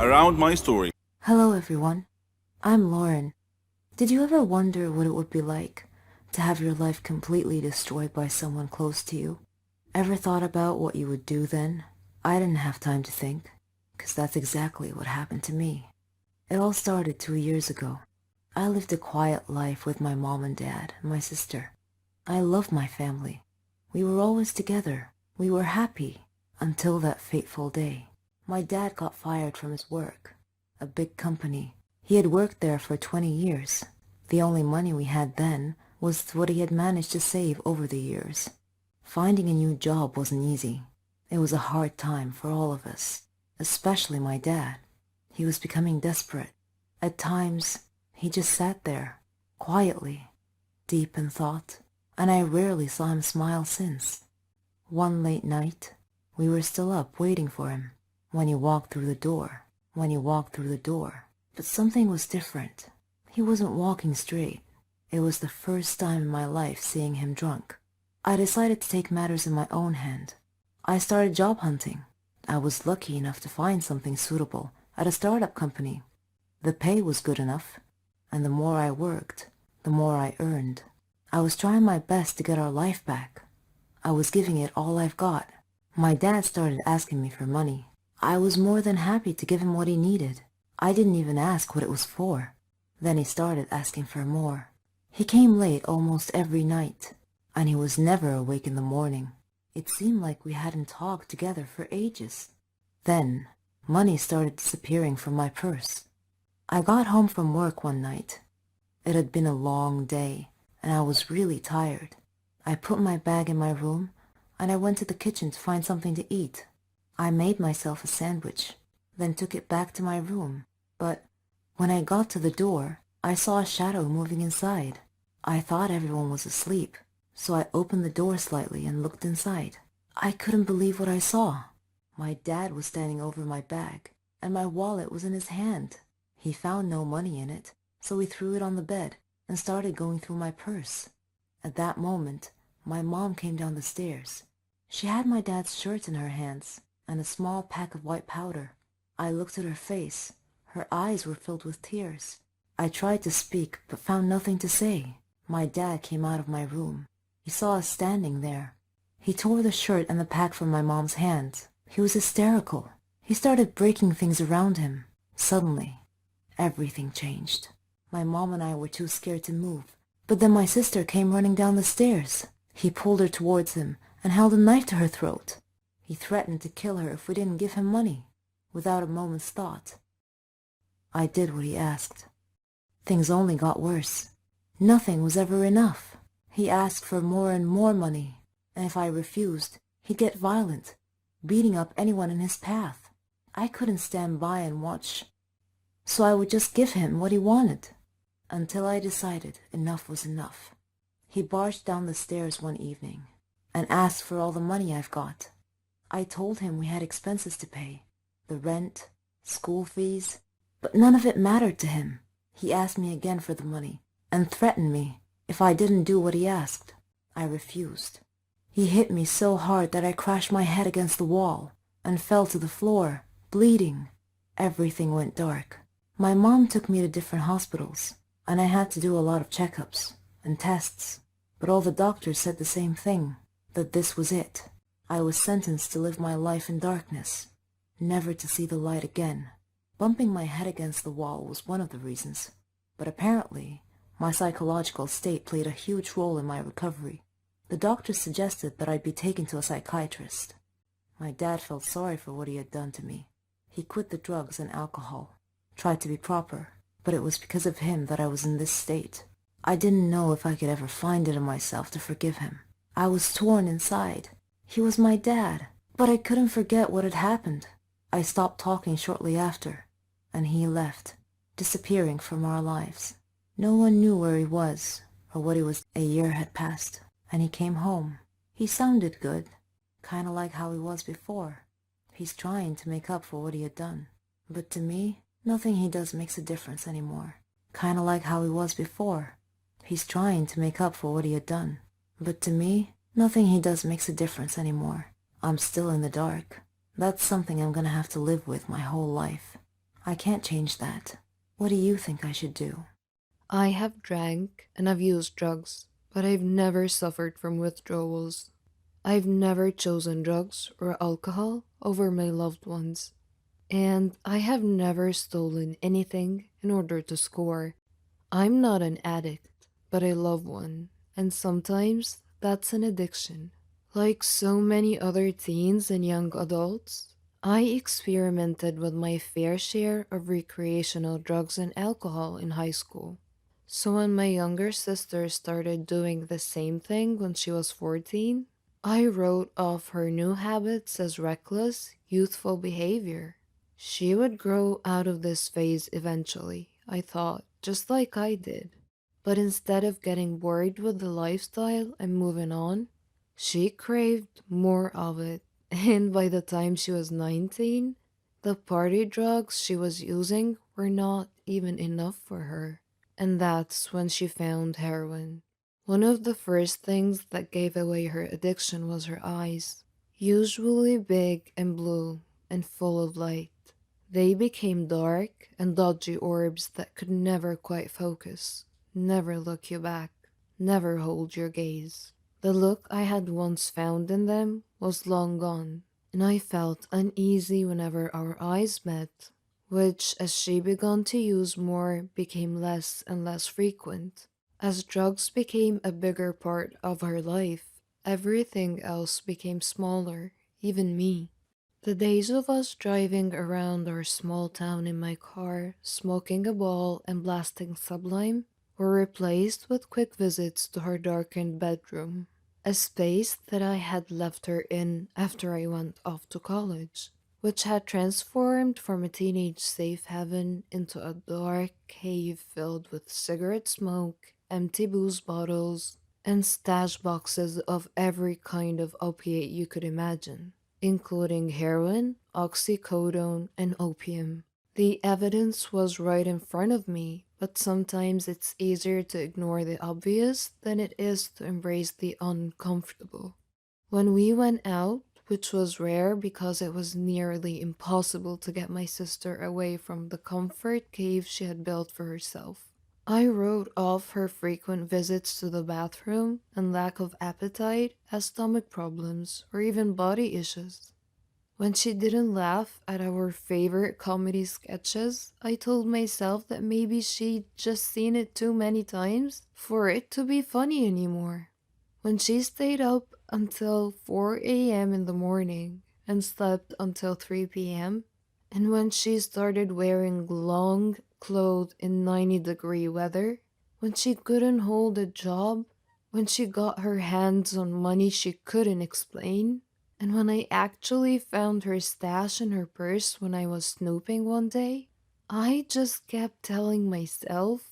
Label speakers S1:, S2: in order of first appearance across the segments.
S1: around my story.
S2: Hello everyone, I'm Lauren. Did you ever wonder what it would be like to have your life completely destroyed by someone close to you? Ever thought about what you would do then? I didn't have time to think, because that's exactly what happened to me. It all started 2 years ago. I lived a quiet life with my mom and dad and my sister. I loved my family. We were always together. We were happy until that fateful day. My dad got fired from his work, a big company. He had worked there for 20 years. The only money we had then was what he had managed to save over the years. Finding a new job wasn't easy. It was a hard time for all of us, especially my dad. He was becoming desperate. At times, he just sat there, quietly, deep in thought, and I rarely saw him smile since. One late night, we were still up waiting for him when he walked through the door. But something was different. He wasn't walking straight. It was the first time in my life seeing him drunk. I decided to take matters in my own hand. I started job hunting. I was lucky enough to find something suitable at a startup company. The pay was good enough, and the more I worked, the more I earned. I was trying my best to get our life back. I was giving it all I've got. My dad started asking me for money. I was more than happy to give him what he needed. I didn't even ask what it was for. Then he started asking for more. He came late almost every night, and he was never awake in the morning. It seemed like we hadn't talked together for ages. Then, money started disappearing from my purse. I got home from work one night. It had been a long day, and I was really tired. I put my bag in my room, and I went to the kitchen to find something to eat. I made myself a sandwich, then took it back to my room. But when I got to the door, I saw a shadow moving inside. I thought everyone was asleep, so I opened the door slightly and looked inside. I couldn't believe what I saw. My dad was standing over my bag, and my wallet was in his hand. He found no money in it, so he threw it on the bed and started going through my purse. At that moment, my mom came down the stairs. She had my dad's shirt in her hands and a small pack of white powder. I looked at her face. Her eyes were filled with tears. I tried to speak, but found nothing to say. My dad came out of my room. He saw us standing there. He tore the shirt and the pack from my mom's hands. He was hysterical. He started breaking things around him. Suddenly, everything changed. My mom and I were too scared to move. But then my sister came running down the stairs. He pulled her towards him and held a knife to her throat. He threatened to kill her if we didn't give him money, without a moment's thought. I did what he asked. Things only got worse. Nothing was ever enough. He asked for more and more money, and if I refused, he'd get violent, beating up anyone in his path. I couldn't stand by and watch, so I would just give him what he wanted, until I decided enough was enough. He barged down the stairs one evening and asked for all the money I've got. I told him we had expenses to pay, the rent, school fees, but none of it mattered to him. He asked me again for the money and threatened me if I didn't do what he asked. I refused. He hit me so hard that I crashed my head against the wall and fell to the floor, bleeding. Everything went dark. My mom took me to different hospitals, and I had to do a lot of checkups and tests, but all the doctors said the same thing, that this was it. I was sentenced to live my life in darkness, never to see the light again. Bumping my head against the wall was one of the reasons, but apparently my psychological state played a huge role in my recovery. The doctors suggested that I'd be taken to a psychiatrist. My dad felt sorry for what he had done to me. He quit the drugs and alcohol, tried to be proper, but it was because of him that I was in this state. I didn't know if I could ever find it in myself to forgive him. I was torn inside. He was my dad, but I couldn't forget what had happened. I stopped talking shortly after, and he left, disappearing from our lives. No one knew where he was or what he was. A year had passed, and he came home. He sounded good, kind of like how he was before. He's trying to make up for what he had done. But to me, nothing he does makes a difference anymore. Kind of like how he was before. He's trying to make up for what he had done. But to me, nothing he does makes a difference anymore. I'm still in the dark. That's something I'm gonna have to live with my whole life. I can't change that. What do you think I should do?
S1: I have drank and I've used drugs, but I've never suffered from withdrawals. I've never chosen drugs or alcohol over my loved ones. And I have never stolen anything in order to score. I'm not an addict, but I love one. And sometimes that's an addiction. Like so many other teens and young adults, I experimented with my fair share of recreational drugs and alcohol in high school. So when my younger sister started doing the same thing when she was 14, I wrote off her new habits as reckless, youthful behavior. She would grow out of this phase eventually, I thought, just like I did. But instead of getting bored with the lifestyle and moving on, she craved more of it. And by the time she was 19, the party drugs she was using were not even enough for her. And that's when she found heroin. One of the first things that gave away her addiction was her eyes, usually big and blue and full of light. They became dark and dodgy orbs that could never quite focus, never look you back, never hold your gaze. The look I had once found in them was long gone, and I felt uneasy whenever our eyes met, which, as she began to use more, became less and less frequent. As drugs became a bigger part of her life, everything else became smaller, even me. The days of us driving around our small town in my car, smoking a ball and blasting Sublime, were replaced with quick visits to her darkened bedroom, a space that I had left her in after I went off to college, which had transformed from a teenage safe haven into a dark cave filled with cigarette smoke, empty booze bottles, and stash boxes of every kind of opiate you could imagine, including heroin, oxycodone, and opium. The evidence was right in front of me, but sometimes it's easier to ignore the obvious than it is to embrace the uncomfortable. When we went out, which was rare because it was nearly impossible to get my sister away from the comfort cave she had built for herself, I wrote off her frequent visits to the bathroom and lack of appetite as stomach problems or even body issues. When she didn't laugh at our favorite comedy sketches, I told myself that maybe she'd just seen it too many times for it to be funny anymore. When she stayed up until 4 a.m. in the morning and slept until 3 p.m., and when she started wearing long clothes in 90-degree weather, when she couldn't hold a job, when she got her hands on money she couldn't explain, and when I actually found her stash in her purse when I was snooping one day, I just kept telling myself,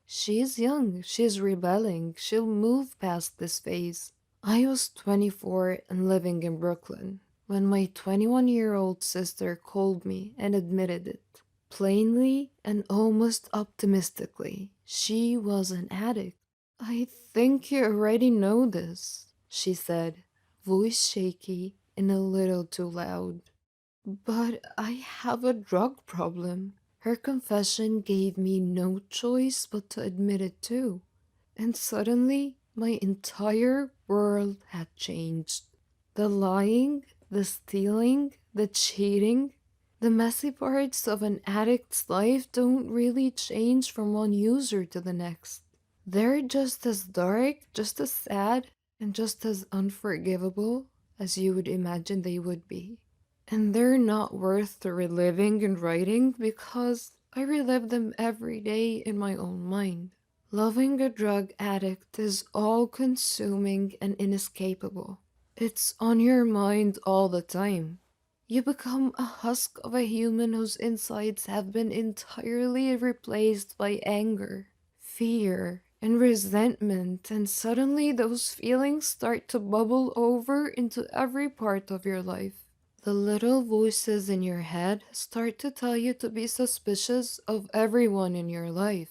S1: she's young, she's rebelling, she'll move past this phase. I was 24 and living in Brooklyn when my 21-year-old sister called me and admitted it. Plainly and almost optimistically, she was an addict. I think you already know this, she said, voice shaky and a little too loud. But I have a drug problem. Her confession gave me no choice but to admit it too. And suddenly, my entire world had changed. The lying, the stealing, the cheating, the messy parts of an addict's life don't really change from one user to the next. They're just as dark, just as sad, and just as unforgivable as you would imagine they would be. And they're not worth the reliving and writing because I relive them every day in my own mind. Loving a drug addict is all consuming and inescapable. It's on your mind all the time. You become a husk of a human whose insides have been entirely replaced by anger, fear, and resentment, and suddenly those feelings start to bubble over into every part of your life. The little voices in your head start to tell you to be suspicious of everyone in your life.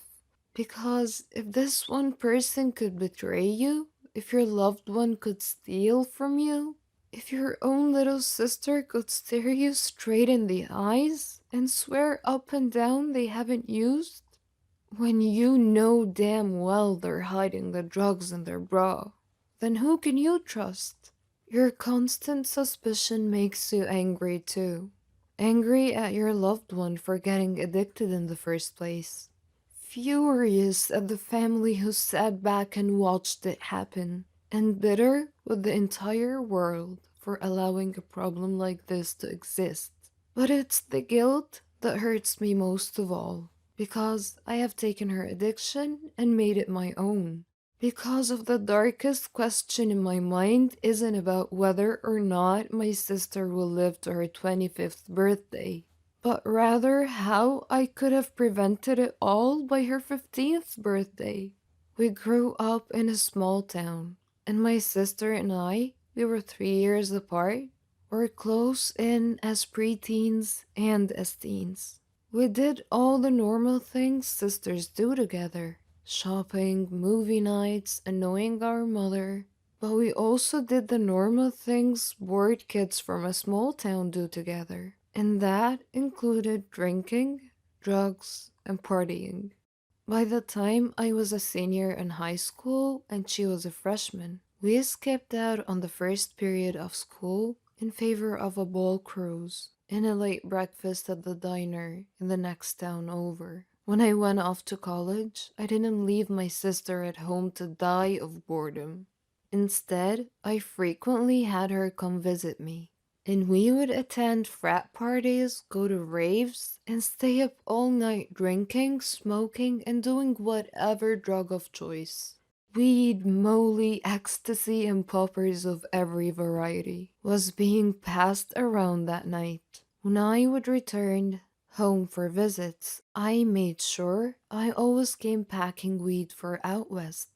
S1: Because if this one person could betray you, if your loved one could steal from you, if your own little sister could stare you straight in the eyes, and swear up and down they haven't used? When you know damn well they're hiding the drugs in their bra, then who can you trust? Your constant suspicion makes you angry too. Angry at your loved one for getting addicted in the first place. Furious at the family who sat back and watched it happen. And bitter with the entire world for allowing a problem like this to exist. But it's the guilt that hurts me most of all, because I have taken her addiction and made it my own. Because of the darkest question in my mind isn't about whether or not my sister will live to her 25th birthday, but rather how I could have prevented it all by her 15th birthday. We grew up in a small town, and my sister and I, we were 3 years apart, were close in as preteens and as teens. We did all the normal things sisters do together: shopping, movie nights, annoying our mother. But we also did the normal things bored kids from a small town do together. And that included drinking, drugs, and partying. By the time I was a senior in high school and she was a freshman, we skipped out on the first period of school in favor of a ball cruise and a late breakfast at the diner in the next town over. When I went off to college, I didn't leave my sister at home to die of boredom. Instead, I frequently had her come visit me, and we would attend frat parties, go to raves, and stay up all night drinking, smoking, and doing whatever drug of choice. Weed, molly, ecstasy, and poppers of every variety was being passed around that night. When I would return home for visits, I made sure I always came packing weed for out west.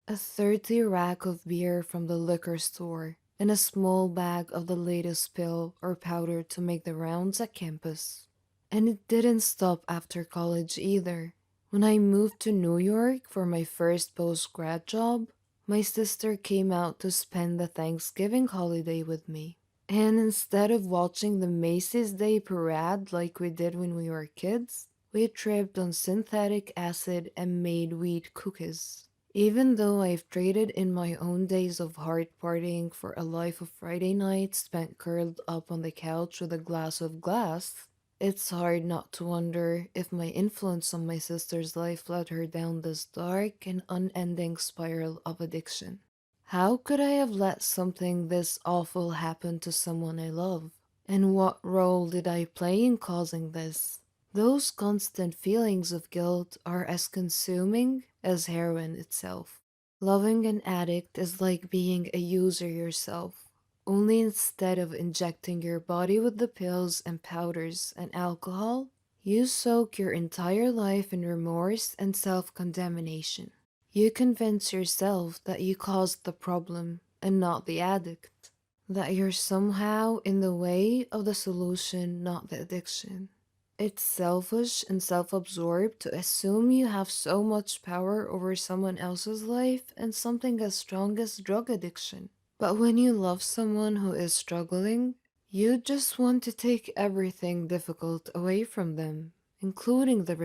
S1: A 30 rack of beer from the liquor store, and a small bag of the latest pill or powder to make the rounds at campus. And it didn't stop after college either. When I moved to New York for my first post-grad job, my sister came out to spend the Thanksgiving holiday with me. And instead of watching the Macy's Day Parade like we did when we were kids, we tripped on synthetic acid and made weed cookies. Even though I've traded in my own days of hard partying for a life of Friday nights spent curled up on the couch with a glass of glass, it's hard not to wonder if my influence on my sister's life led her down this dark and unending spiral of addiction. How could I have let something this awful happen to someone I love? And what role did I play in causing this? Those constant feelings of guilt are as consuming as heroin itself. Loving an addict is like being a user yourself, only instead of injecting your body with the pills and powders and alcohol, you soak your entire life in remorse and self condemnation. You convince yourself that you caused the problem and not the addict, that you're somehow in the way of the solution, not the addiction. It's selfish and self absorbed to assume you have so much power over someone else's life and something as strong as drug addiction. But when you love someone who is struggling, you just want to take everything difficult away from them, including the